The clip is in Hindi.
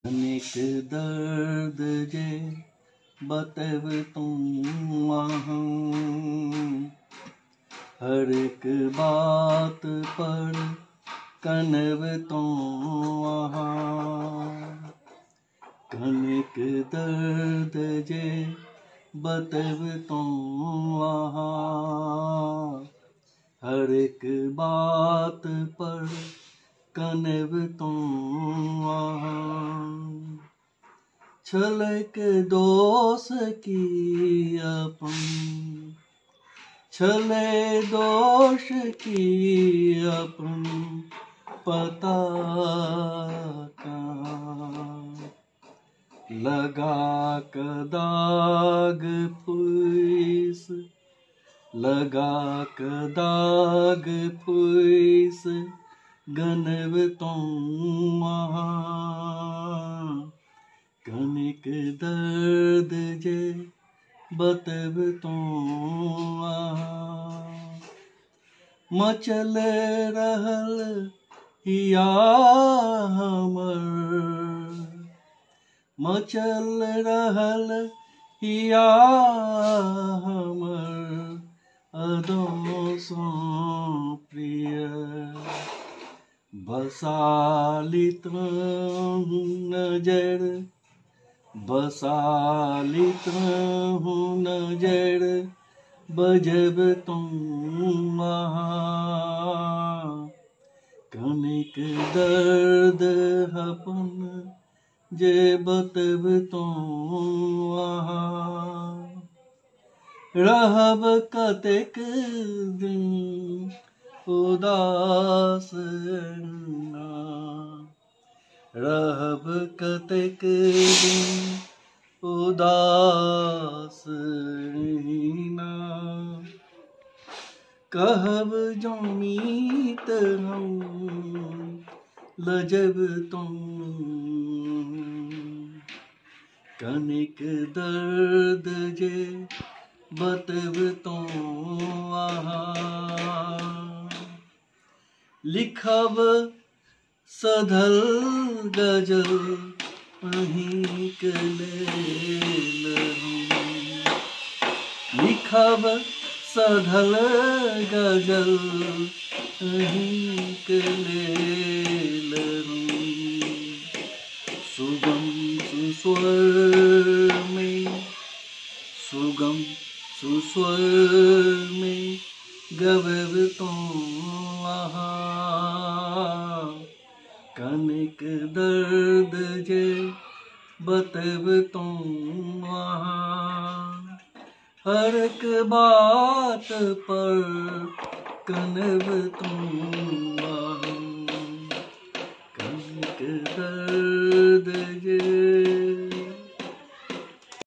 अनेक दर्द जे बतव तुम वहाँ, हर एक बात पर कनव तुम वहाँ। अनेक दर्द जे बतव तुम वहाँ, हर एक बात पर कनव तुम वहाँ। छलक दोष की अपन, छले दोष की अपन पता कहाँ। लगा दाग फुइस, लगा दाग फुइस गनव तुम वहाँ। कनिक दर्द जे बतव तुम वहाँ। मचल रहल हिया हमर, मचल रहल हिया हमर अदों सो प्रिय। बसालित नजर, बसालित नजर बजब तुम वहाँ। कनिक दर्द अपन जे बतब तुम वहाँ। रहब कतेक दिन उदास ना, रहब कतेक दिन उदास ना। कहब जो मीत हम लजब तुम। कनिक दर्द जे बतब तुम वहाँ। लिखब सधल गजल अहींक लेल हम, लिखब सधल गजल अहींक लेल हम। सुगम सुस्वर में, सुगम सुस्वर में गवब तुम वहाँ। कनिक दर्द जे बतब तुम वहाँ। हर एक बात पर कनव तुम वहाँ। कनिक दर्द जे